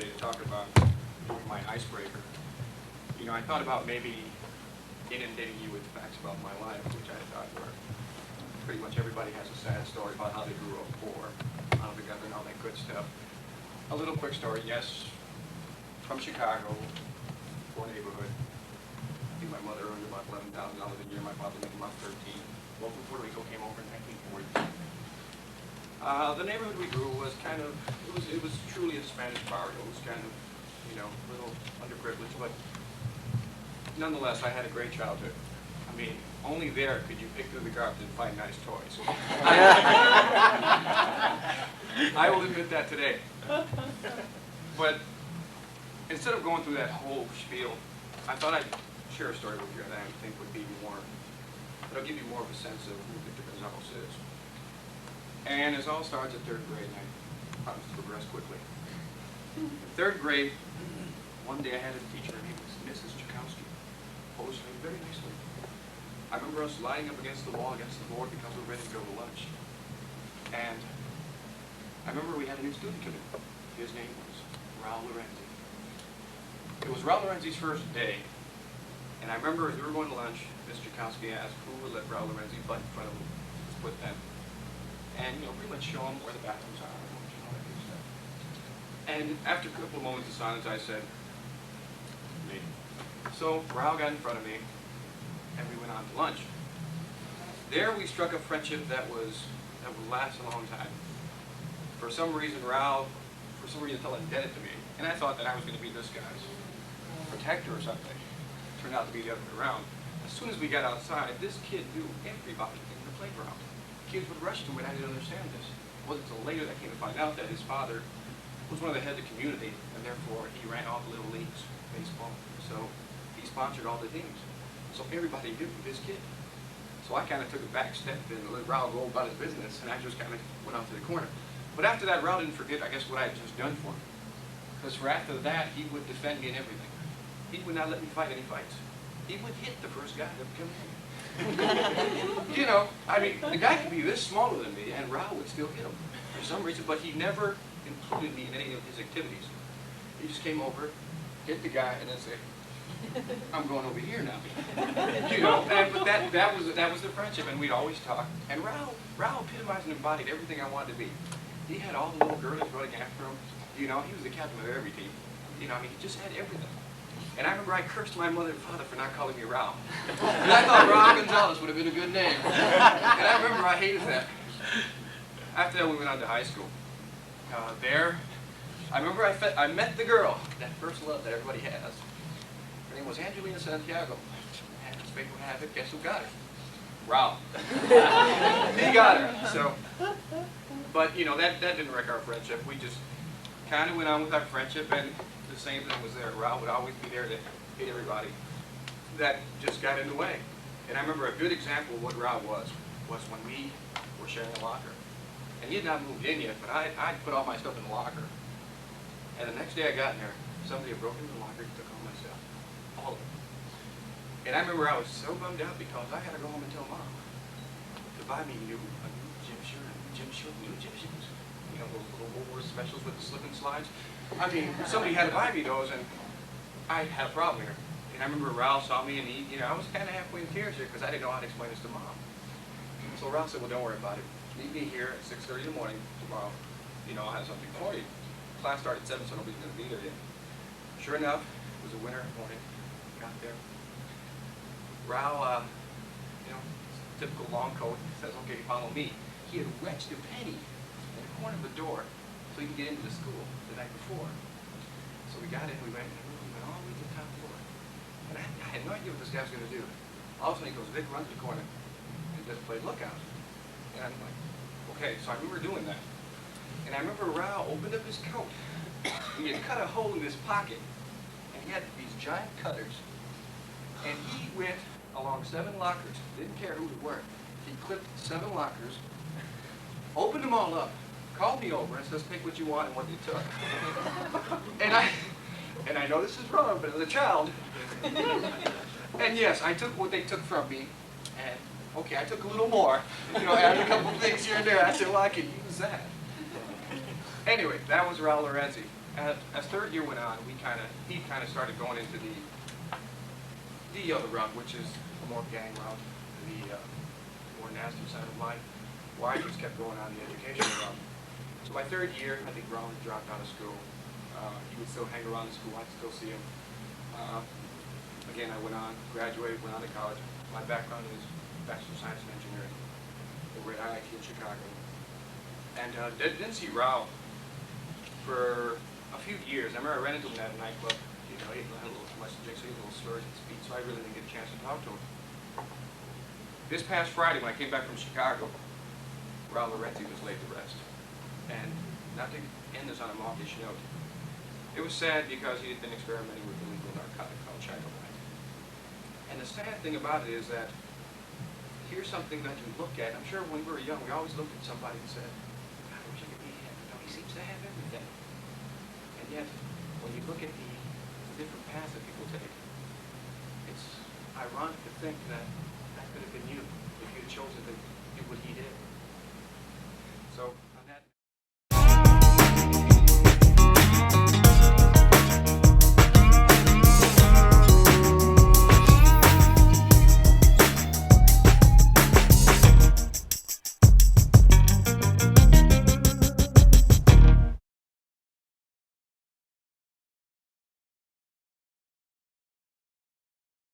today to talk about my icebreaker. You know, I thought about maybe inundating you with facts about my life, which I thought were pretty much everybody has a sad story about how they grew up poor, how they got and all that good stuff. A little quick story, yes, from Chicago, poor neighborhood. I think my mother earned about $11,000 a year, my father made about 13. Both from Puerto Rico, came over in 1940. The neighborhood we grew was kind of, it was truly a Spanish barrio. It was kind of, you know, a little underprivileged, but nonetheless, I had a great childhood. I mean, only there could you pick through the garbage and find nice toys. I will admit that today. But instead of going through that whole spiel, I thought I'd share a story with you that I think would be more, that'll give you more of a sense of who Victor Gonzalez is. And it all starts at third grade, and I promise to progress quickly. In third grade, one day I had a teacher, her name was Mrs. Chakowski, posed me very nicely. I remember us lying up against the wall, against the board, because we were ready to go to lunch. And I remember we had a new student come in. His name was Raul Lorenzi. It was Raul Lorenzi's first day, and I remember as we were going to lunch, Mrs. Chakowski asked who would let Raul Lorenzi butt in front of him, split pen. And, you know, pretty much show him where the bathrooms are, you know, that good stuff. And after a couple of moments of silence, I said, me. So Raul got in front of me, and we went on to lunch. There we struck a friendship that would last a long time. For some reason, Raul, felt indebted to me, and I thought that I was going to be this guy's protector or something. It turned out to be the other way around. As soon as we got outside, this kid knew everybody in the playground. Kids would rush to him, and I didn't understand this. It wasn't until later that I came to find out that his father was one of the heads of the community, and therefore he ran all the little leagues, baseball. So he sponsored all the teams. So everybody knew this kid. So I kind of took a back step and let Raul go about his business, and I just kind of went off to the corner. But after that, Raul didn't forget, I guess, what I had just done for him. Because for after that, he would defend me in everything. He would not let me fight any fights. He would hit the first guy that would come in. You know, I mean, the guy could be this smaller than me, and Raul would still hit him for some reason, but he never included me in any of his activities. He just came over, hit the guy, and then say, I'm going over here now. You know, but that was the friendship, and we'd always talk. And Raul epitomized and embodied everything I wanted to be. He had all the little girls running after him. You know, he was the captain of every team. You know, I mean, he just had everything. And I remember I cursed my mother and father for not calling me Raul. And I thought Raul Gonzalez would have been a good name. And I remember I hated that. After that, we went on to high school. There, I remember I met the girl, that first love that everybody has. Her name was Angelina Santiago. And as fate would have it, guess who got her? Raul. He got her. So, but you know, that didn't wreck our friendship. We just kind of went on with our friendship, and the same thing was there. Raul would always be there to hit everybody that just got in the way. And I remember a good example of what Raul was when we were sharing a locker. And he had not moved in yet, but I'd put all my stuff in the locker. And the next day I got in there, somebody had broken into the locker and took all my stuff. All of it. And I remember I was so bummed out because I had to go home and tell Mom to buy me a new gym shirt, new gym shoes. You know, those little Woolworth specials with the slip and slides. I mean, somebody had to buy me those, and I had a problem here. And I remember Raul saw me, and he, you know, I was kind of halfway in tears here because I didn't know how to explain this to Mom. So Raul said, well, don't worry about it. Meet me here at 6:30 in the morning tomorrow. You know, I'll have something for you. Class started at 7, so nobody's going to be there yet. Sure enough, it was a winter morning. Got there. Raul, you know, typical long coat, says, okay, follow me. He had wedged a penny in the corner of the door so he could get into the school the night before. So we got in, we went all the way to the top floor. And I had no idea what this guy was going to do. All of a sudden he goes, Vic, run to the corner and just play lookout. And I'm like, okay, so I remember doing that. And I remember Raul opened up his coat, and he had cut a hole in his pocket, and he had these giant cutters, and he went along 7 lockers, didn't care who they were. He clipped 7 lockers, opened them all up, called me over and says, pick what you want and what they took. And I know this is wrong, but as a child, and yes, I took what they took from me, and okay, I took a little more, you know, added a couple of things here and there. I said, well, I could use that. Anyway, that was Raul Lorenzi. As third year went on, he kind of started going into the other route, which is a more gang route, the more nasty side of life. Well, I just kept going on the educational route. So my third year, I think Ron dropped out of school. He would still hang around the school. I'd still see him. Again, I went on, graduated, went on to college. My background is Bachelor of Science in Engineering over at IIT in Chicago. And didn't see Rao for a few years. I remember I ran into him at a nightclub. You know, he had a little too much to drink, so he had a little slurs in speech, so I really didn't get a chance to talk to him. This past Friday, when I came back from Chicago, Rao Lorenzi was laid to rest. And not to end this on a mawkish note, it was sad because he had been experimenting with illegal narcotic called Chicomite. And the sad thing about it is that here's something that you look at. I'm sure when we were young, we always looked at somebody and said, God, I wish I could be him. You know, he seems to have everything. And yet, when you look at the different paths that people take, it's ironic to think that that could have been you if you had chosen to do what he did.